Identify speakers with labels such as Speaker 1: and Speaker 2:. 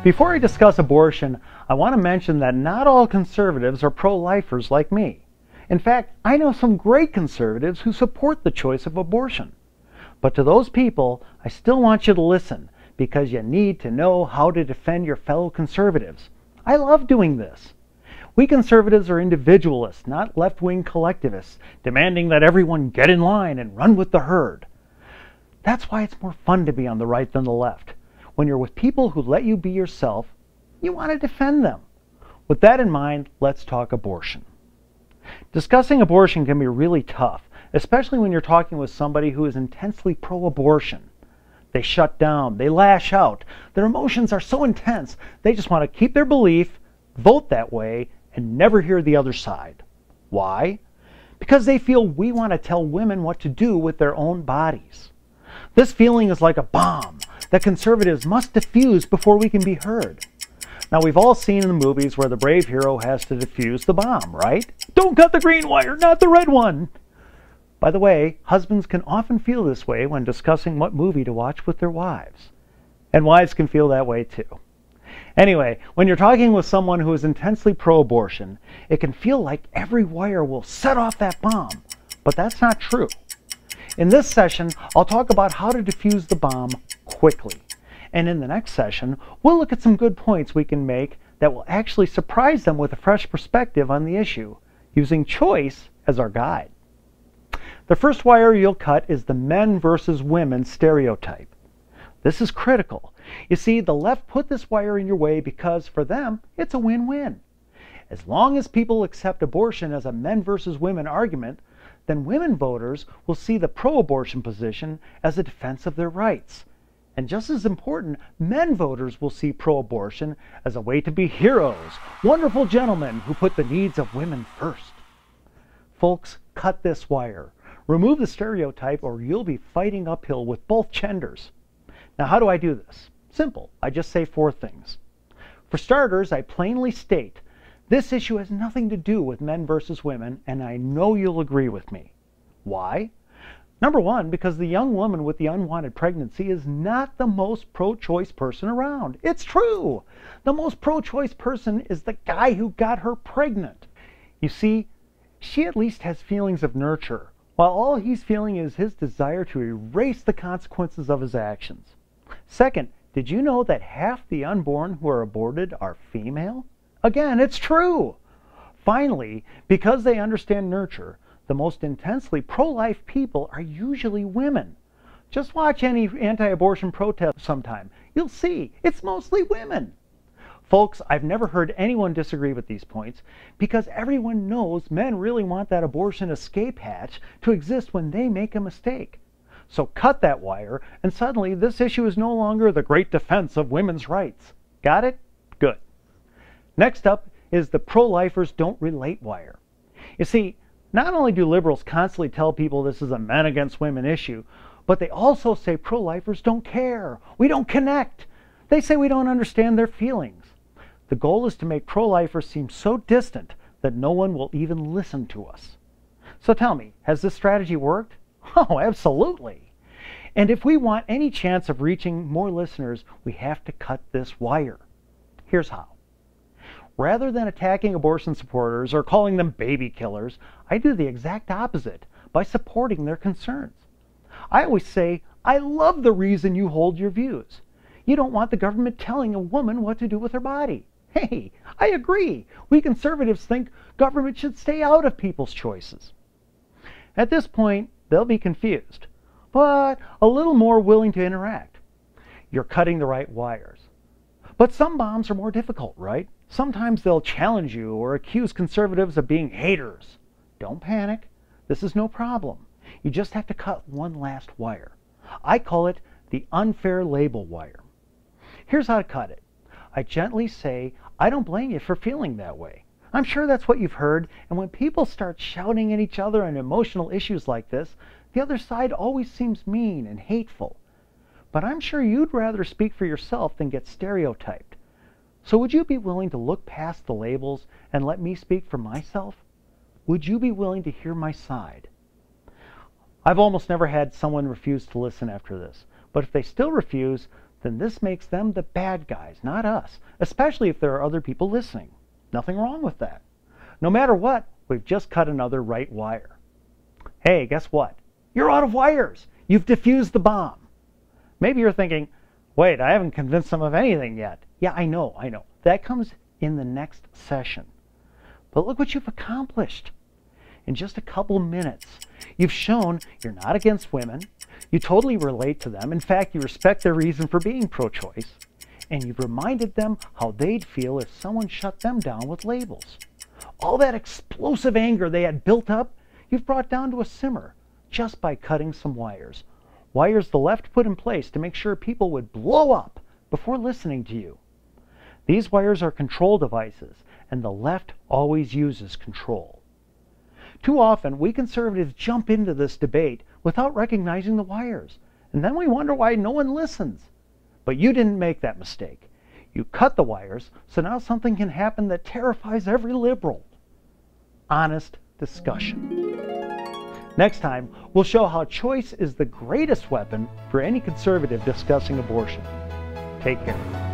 Speaker 1: Before I discuss abortion, I want to mention that not all conservatives are pro-lifers like me. In fact, I know some great conservatives who support the choice of abortion. But to those people, I still want you to listen, because you need to know how to defend your fellow conservatives. I love doing this. We conservatives are individualists, not left-wing collectivists, demanding that everyone get in line and run with the herd. That's why it's more fun to be on the right than the left. When you're with people who let you be yourself, you want to defend them. With that in mind, let's talk abortion. Discussing abortion can be really tough, especially when you're talking with somebody who is intensely pro-abortion. They shut down, they lash out, their emotions are so intense, they just want to keep their belief, vote that way, and never hear the other side. Why? Because they feel we want to tell women what to do with their own bodies. This feeling is like a bomb that conservatives must defuse before we can be heard. Now, we've all seen in the movies where the brave hero has to defuse the bomb, right? Don't cut the green wire, not the red one! By the way, husbands can often feel this way when discussing what movie to watch with their wives. And wives can feel that way too. Anyway, when you're talking with someone who is intensely pro-abortion, it can feel like every wire will set off that bomb. But that's not true. In this session, I'll talk about how to defuse the bomb quickly. And in the next session, we'll look at some good points we can make that will actually surprise them with a fresh perspective on the issue, using choice as our guide. The first wire you'll cut is the men versus women stereotype. This is critical. You see, the left put this wire in your way because, for them, it's a win-win. As long as people accept abortion as a men versus women argument, then women voters will see the pro-abortion position as a defense of their rights. And just as important, men voters will see pro-abortion as a way to be heroes, wonderful gentlemen who put the needs of women first. Folks, cut this wire. Remove the stereotype or you'll be fighting uphill with both genders. Now, how do I do this? Simple. I just say 4 things. For starters, I plainly state, this issue has nothing to do with men versus women, and I know you'll agree with me. Why? Number 1, because the young woman with the unwanted pregnancy is not the most pro-choice person around. It's true. The most pro-choice person is the guy who got her pregnant. You see, she at least has feelings of nurture, while all he's feeling is his desire to erase the consequences of his actions. Second, did you know that half the unborn who are aborted are female? Again, it's true. Finally, because they understand nurture, the most intensely pro-life people are usually women. Just watch any anti-abortion protest sometime. You'll see, it's mostly women. Folks, I've never heard anyone disagree with these points because everyone knows men really want that abortion escape hatch to exist when they make a mistake. So cut that wire, and suddenly this issue is no longer the great defense of women's rights. Got it? Good. Next up is the pro-lifers don't relate wire. You see, not only do liberals constantly tell people this is a men against women issue, but they also say pro-lifers don't care. We don't connect. They say we don't understand their feelings. The goal is to make pro-lifers seem so distant that no one will even listen to us. So tell me, has this strategy worked? Oh, absolutely. And if we want any chance of reaching more listeners, we have to cut this wire. Here's how. Rather than attacking abortion supporters or calling them baby killers, I do the exact opposite by supporting their concerns. I always say, I love the reason you hold your views. You don't want the government telling a woman what to do with her body. Hey, I agree. We conservatives think government should stay out of people's choices. At this point, they'll be confused, but a little more willing to interact. You're cutting the right wires. But some bombs are more difficult, right? Sometimes they'll challenge you or accuse conservatives of being haters. Don't panic. This is no problem. You just have to cut one last wire. I call it the unfair label wire. Here's how to cut it. I gently say, I don't blame you for feeling that way. I'm sure that's what you've heard, and when people start shouting at each other on emotional issues like this, the other side always seems mean and hateful. But I'm sure you'd rather speak for yourself than get stereotyped. So would you be willing to look past the labels and let me speak for myself? Would you be willing to hear my side? I've almost never had someone refuse to listen after this, but if they still refuse, then this makes them the bad guys, not us, especially if there are other people listening. Nothing wrong with that. No matter what, we've just cut another right wire. Hey, guess what? You're out of wires. You've diffused the bomb. Maybe you're thinking, wait, I haven't convinced them of anything yet. Yeah, I know. That comes in the next session. But look what you've accomplished. In just a couple minutes, you've shown you're not against women, you totally relate to them, in fact, you respect their reason for being pro-choice, and you've reminded them how they'd feel if someone shut them down with labels. All that explosive anger they had built up, you've brought down to a simmer just by cutting some wires. Wires the left put in place to make sure people would blow up before listening to you. These wires are control devices, and the left always uses control. Too often, we conservatives jump into this debate without recognizing the wires, and then we wonder why no one listens. But you didn't make that mistake. You cut the wires, so now something can happen that terrifies every liberal. Honest discussion. Next time, we'll show how choice is the greatest weapon for any conservative discussing abortion. Take care.